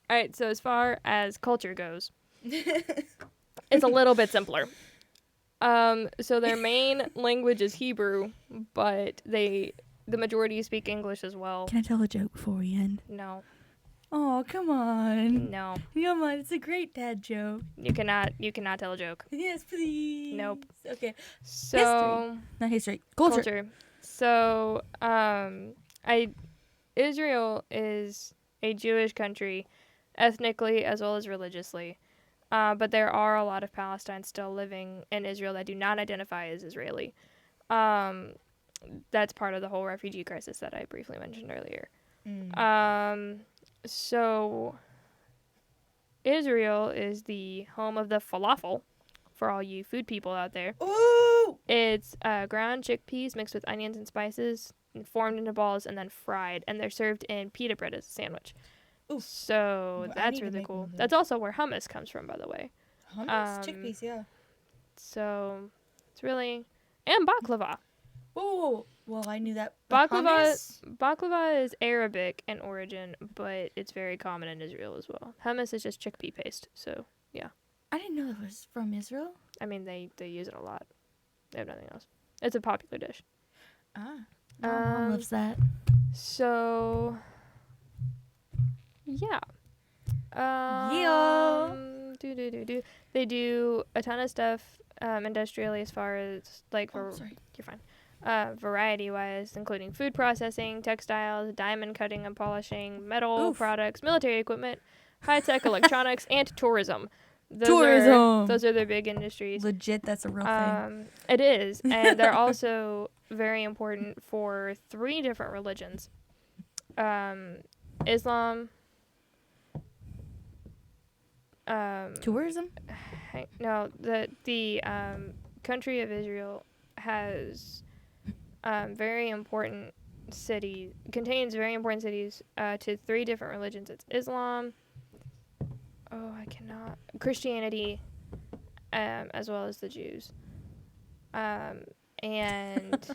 as far as culture goes, it's a little bit simpler. So their main language is Hebrew, but the majority speak English as well. Can I tell a joke before we end? No, Oh, come on. no, Come on, it's a great dad joke. you cannot tell a joke. Yes, please. Nope. Okay. So Not history. Culture. culture. So Israel is a Jewish country, ethnically as well as religiously. But there are a lot of Palestinians still living in Israel that do not identify as Israeli. That's part of the whole refugee crisis that I briefly mentioned earlier. So Israel is the home of the falafel, for all you food people out there. Ooh! It's ground chickpeas mixed with onions and spices, and formed into balls and then fried, and they're served in pita bread as a sandwich. Ooh. So Well, I that's need to really make one cool. of those. That's also where hummus comes from, by the way. Hummus, chickpeas, yeah. So it's really and baklava. Oh, well, I knew that. But Baklava is Arabic in origin, but it's very common in Israel as well. Hummus is just chickpea paste. So yeah, I didn't know it was from Israel. I mean they use it a lot. They have nothing else. It's a popular dish. Ah. My mom Um, loves that. So, yeah. Yeah. They do a ton of stuff industrially as far as like Sorry. you're fine. Variety wise, including food processing, textiles, diamond cutting and polishing, metal Oof. products, military equipment, high tech electronics, and tourism. Tourism. Those are their big industries. Legit, that's a real thing. It is, and they're also very important for 3 different religions: Islam. Tourism? No, the country of Israel has very important contains very important cities to 3 different religions. It's Islam. Christianity, as well as the Jews. And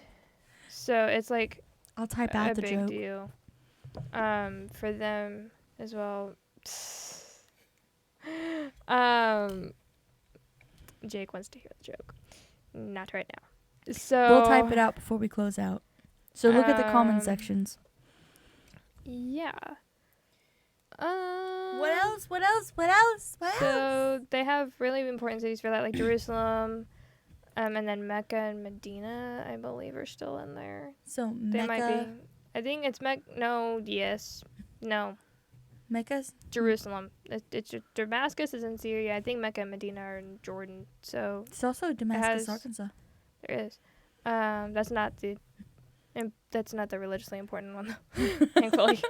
so it's like I'll type a out the big joke. deal for them as well. Jake wants to hear the joke. Not right now. So We'll type it out before we close out. So look at the comment Um, sections. Yeah. What else? What else? What else? What else? So they have really important cities for that, like Jerusalem, and then Mecca and Medina, I believe, are still in there. So They might be. Mecca, I think it's No, Mecca's Jerusalem. It's Damascus is in Syria. I think Mecca and Medina are in Jordan. So it's also Damascus, has- Arkansas. there is. That's not the religiously important one, though, thankfully.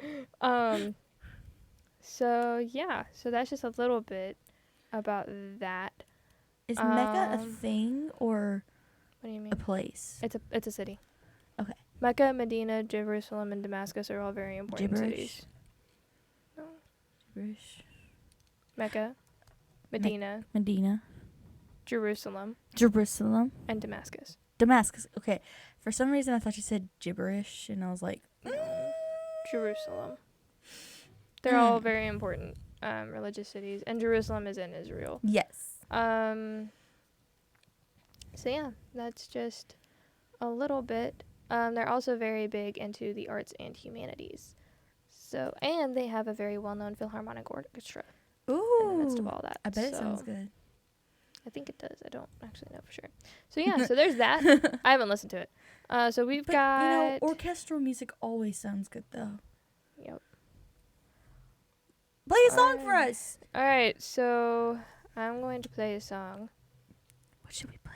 So yeah, so that's just a little bit about that. Is Mecca a Um, thing or What do you mean? a place? It's a city. Okay. Mecca, Medina, Jerusalem, and Damascus are all very important Gibberish. cities. No. Gibberish. Mecca, Medina, Medina, Jerusalem, Jerusalem, and Damascus. Damascus. Okay. For some reason, I thought you said gibberish, and I was like, Jerusalem. They're all very important religious cities, and Jerusalem is in Israel. yes. So yeah, that's just a little bit. They're also very big into the arts and humanities. So, and they have a very well-known Philharmonic Orchestra Ooh. in the midst of all that. I bet it sounds So, good. I think it does. I don't actually know for sure. So yeah, so there's that. I haven't listened to it. So we've But, got. orchestral music always sounds good, though. Yep. Play a song for us. All right, so I'm going to play a song. What should we play?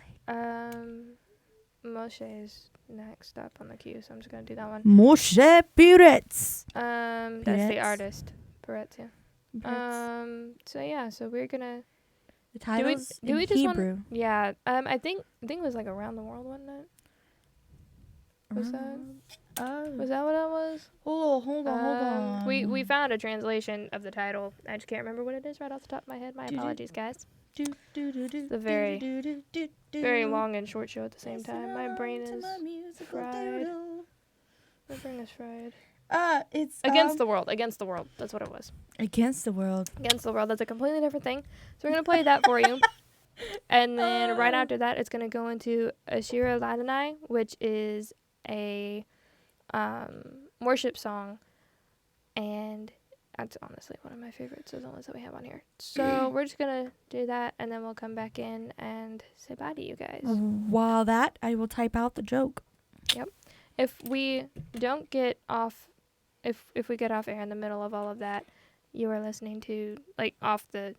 Moshe is next up on the queue, so I'm just gonna do that one. Moshe Piretz. That's the Peretz? artist, Peretz, yeah. So yeah, so we're gonna. The title's do we in just Hebrew. Yeah. I think it was like Around the World, wasn't it? Was that Oh. that what it was? Hold on. We found a translation of the title. I just can't remember what it is right off the top of my head. My apologies, guys. It's a very long and short show at the same time. My brain is fried. My brain is fried. It's Against the World. Against the World. That's what it was. Against the World. Against the World. That's a completely different thing. So we're gonna play that for you. And then right after that, it's gonna go into Ashira Ladonai, which is a worship song, and that's honestly one of my favorites of the ones that we have on here. So we're just gonna do that, and then we'll come back in and say bye to you guys. While that, I will type out the joke. If we don't get off, if we get off air in the middle of all of that, you are listening to off the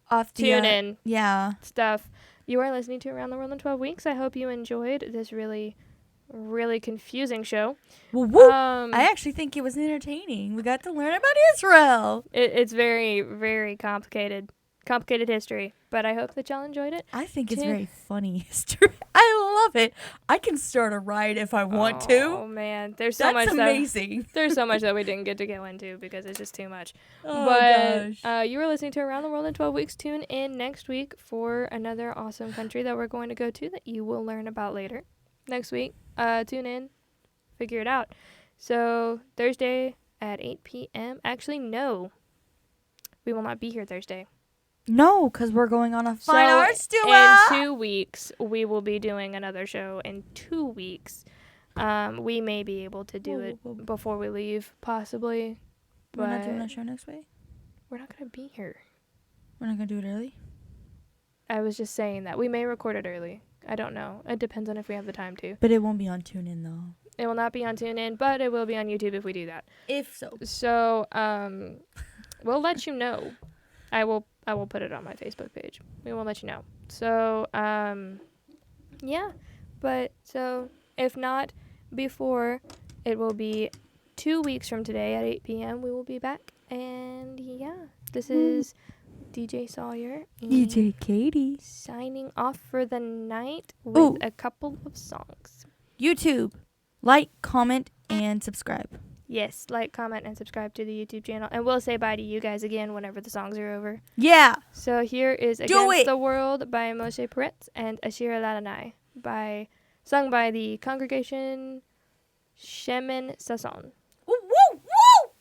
Off the tune in Yeah. stuff. You are listening to Around the World in 12 Weeks. I hope you enjoyed this really, really confusing show. Well, woo. I I actually think it was entertaining. We got to learn about Israel. it's very, very complicated history, but I hope that y'all enjoyed it. I think it's Tim- very funny history. I love it. I can start a ride if I want Oh to. man, there's so That's much amazing. there's so much that we didn't get to go into because it's just too much. Oh, But gosh. you were listening to Around the World in 12 Weeks. Tune in next week for another awesome country that we're going to go to that you will learn about later next week. Tune in, figure it out. So Thursday at 8 p.m. Actually, no, we will not be here Thursday. No, because we're going on a So fine arts tour. in 2 weeks, we will be doing another show in 2 weeks. We may be able to do it before we leave, possibly. We're not doing but our show next week? we're not going to be here. We're not going to do it early? I was just saying that. We may record it early. I don't know. It depends on if we have the time to. But it won't be on TuneIn, though. It will not be on TuneIn, but it will be on YouTube if we do that. If so. So, we'll let you know. I will put it on my Facebook page. We will let you know. So, yeah. But, so, if not before, it will be 2 weeks from today at 8 p.m. We will be back. And, yeah. This is DJ Sawyer. DJ Katie. Signing off for the night with a couple of songs. YouTube. Like, comment, and subscribe. Yes, like, comment, and subscribe to the YouTube channel. And we'll say bye to you guys again whenever the songs are over. Yeah. So here is Against the World by Moshe Peretz and Ashira Ladanai sung by the congregation Shemen Sasson. Woo, woo, woo!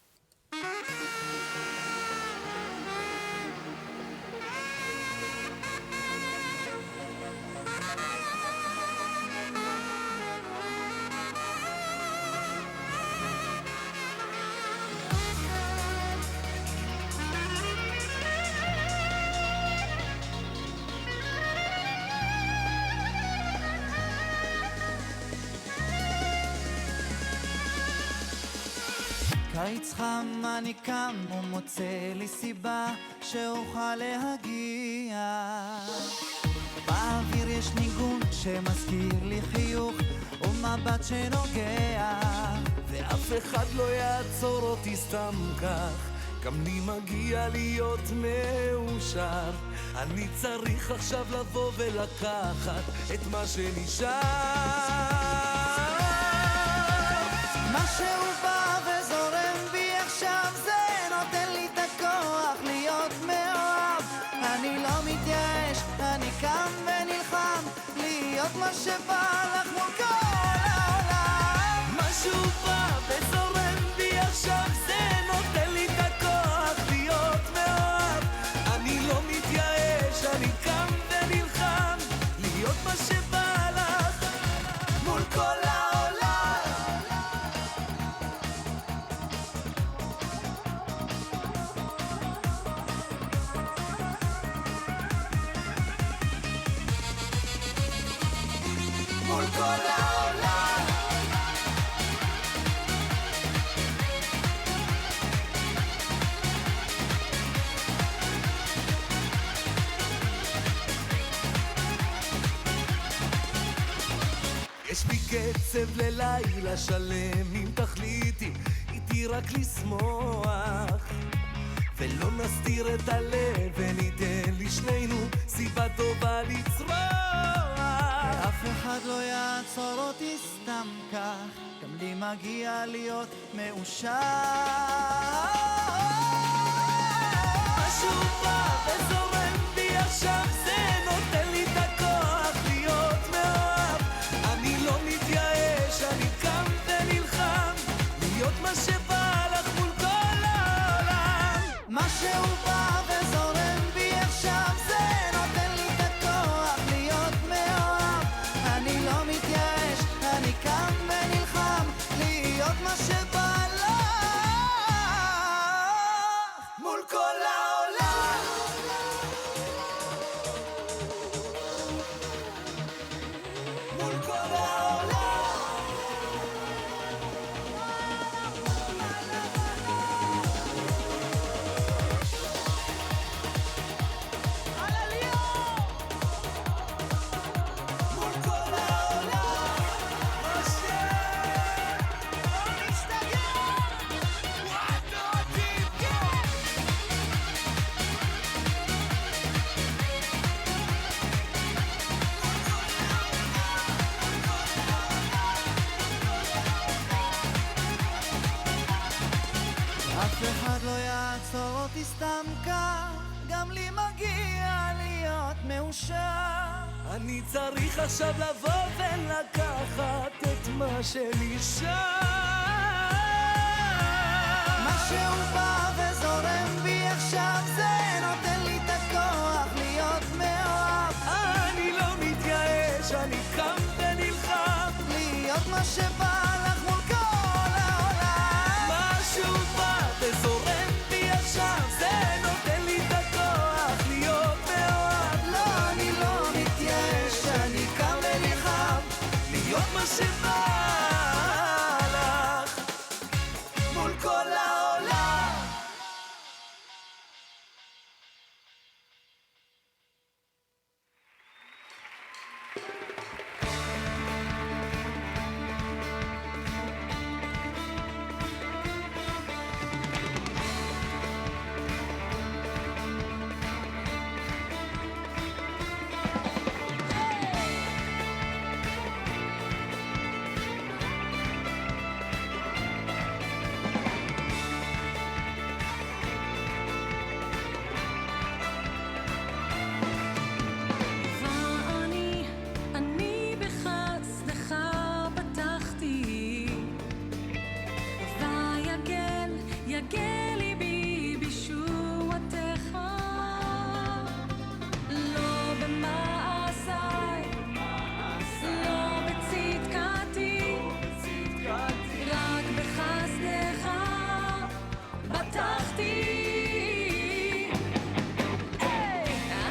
קיץ חם אני קם ומוצא לי סיבה שאוכל להגיע באוויר יש ניגון שמזכיר לי חיוך ומבט שנוגע ואף אחד לא יעצור אותי סתם כך גם לי מגיע להיות מאושר אני צריך עכשיו לבוא ולקחת את מה שנשאר משהו בא וזורם בי עכשיו זה נותן לי את הכוח להיות מאוהב אני לא מתייאש, אני קם ונלחם להיות מה שבא לך מול כל העולם משהו בא וזורם בי עכשיו זה נותן לי את הכוח להיות מאוהב אני לא מתייאש, אני קם ונלחם להיות מה שבא לך מול כל העולם מול כל העולם יש לי קצב ללילה שלם אם תחליטי איתי רק לשמוח ולא נסתיר את הלב וניתן לשנינו סיבה טובה לצרוח אף אחד לא יעצור אותי סתם כך גם לי מגיע להיות מאושר משהו בא וזורם בי עכשיו זה נותן לי את הכוח להיות מאוהב אני לא מתייאש, אני קם ונלחם להיות מה שבא לך מול כל העולם משהו בא וזורם בי עכשיו זה נותן לי את הכוח להיות מאוהב אני לא מתייאש, אני קם ונלחם להיות מה שבא לך מול כל העולם מול כל העולם מול כל העולם משה בוא נשתגע What do you get? אף אחד לא יעצור אותי סתם כך גם לי מגיע להיות מאושר אני צריך עכשיו לבוא ולקחת את מה שנשאר משהו בא וזורם בי עכשיו זה נותן לי את הכוח להיות מאוהב אני לא מתייאש, אני קם ונלחם להיות מה שבא ואני בחסדך פתחתי, ויגל ליבי בישועתך, לא במעשיי, לא בצדקתי, רק בחסדך בטחתי.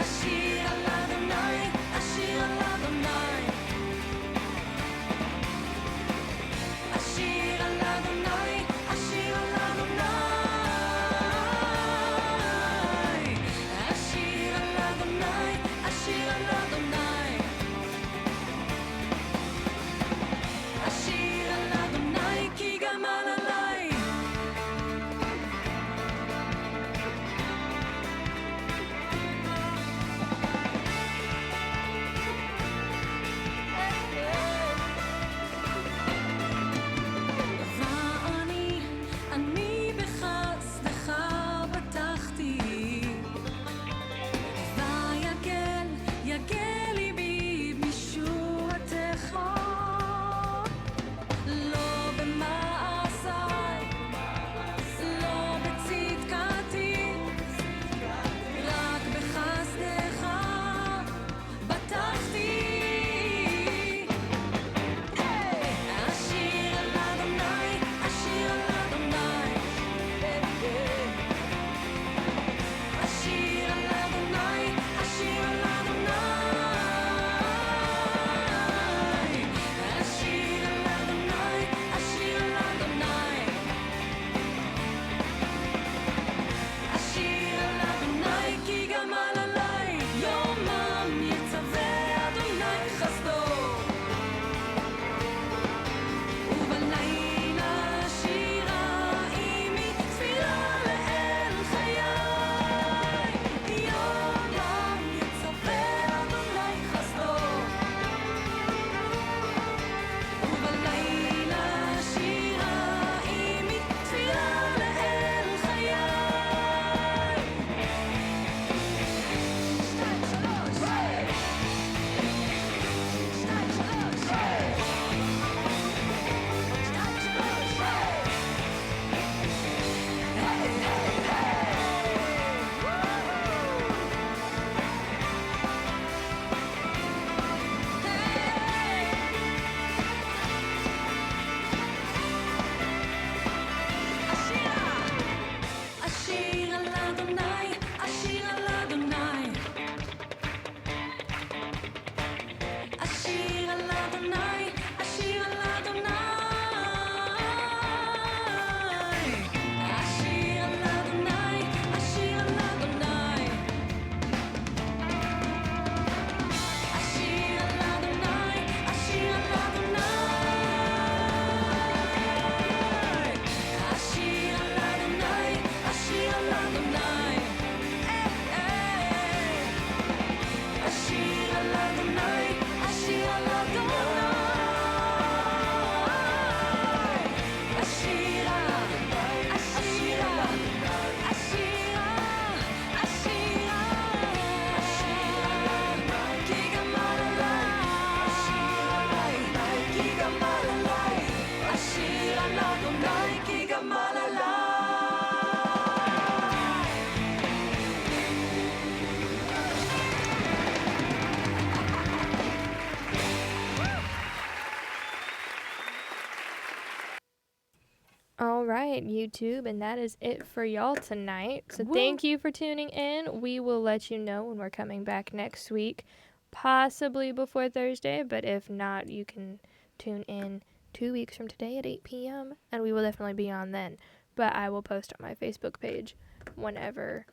אשיר על אדוני, אשיר על אדוני, אשיר על אדוני, אשיר על אדוני, אשיר על אדוני, אשיר על אדוני, אשיר על אדוני, כי גמל עליי. ואני בחסדך פתחתי, ויגל ליבי בישועתך, לא במעשיי, לא בצדקתי, רק בחסדך בטחתי. אשיר על אדוני, אשיר על אדוני, אשיר על אדוני, אשיר על אדוני, אשיר על אדוני, אשיר על אדוני, אשיר על אדוני, כי גמל עליי. יומם יצווה אדוני חסדו, ובלילה שירה עימי תפילה לאל חיי. יומם יצווה אדוני חסדו, ובלילה שירה עימי תפילה לאל חיי. שתיים, שלוש, שתיים, שלוש, שתיים, שלוש, היי, היי, אשיר על אדוני, אשיר על אדוני, אשיר על אדוני, אשיר על אדוני, אשיר על אדוני, אשיר על אדוני, אשיר על אדוני, אשיר על אדוני, אשיר על אדוני, אשיר על אדוני, אשיר על אדוני, אשיר על אדוני, אשירה, אשירה, אשירה, אשירה, כי גמל עליי, כי גמל עליי, אשיר על אדוני, כי גמל עליי. All right, YouTube, and that is it for y'all tonight. So thank you for tuning in. We will let you know when we're coming back next week, possibly before Thursday, but if not, you can tune in 2 weeks from today at 8 p.m., and we will definitely be on then. But I will post on my Facebook page whenever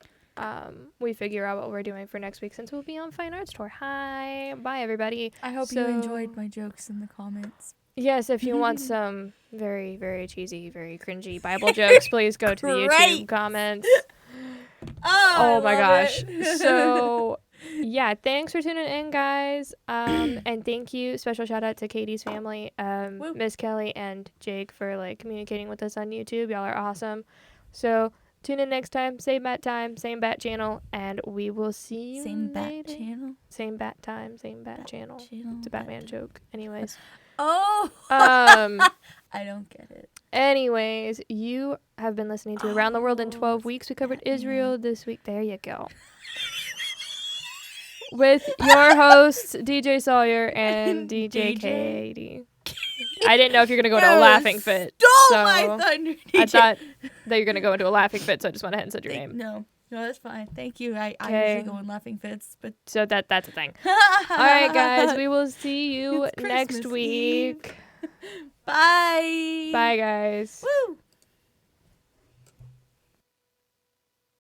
we figure out what we're doing for next week, since we'll be on Fine Arts Tour. Hi. Bye, everybody. I hope you enjoyed my jokes in the comments. Yes, if you want some very, very cheesy, very cringy Bible jokes, please go to the YouTube comments. Oh my gosh. So, yeah, thanks for tuning in, guys. And thank you. Special shout out to Katie's family, Miss Kelly and Jake, for like communicating with us on YouTube. Y'all are awesome. So, tune in next time. Same bat time, same bat channel, and we will see you Same bat later. channel. Same bat time, same bat channel. It's a Batman joke. Anyways. Oh. I don't get it. Anyways, you have been listening to Around the World in 12 Weeks. We covered Israel this week. There you go. With your hosts, DJ Sawyer and DJ Katie. I didn't know if you're going to go into a laughing fit. Stole my thunder, DJ. I thought that you're going to go into a laughing fit, so I just went ahead and said your name. No, that's fine. Thank you. I usually go in laughing fits, but so that's a thing. All right, guys. We will see you It's next Christmas week. Bye. Bye, guys. Woo.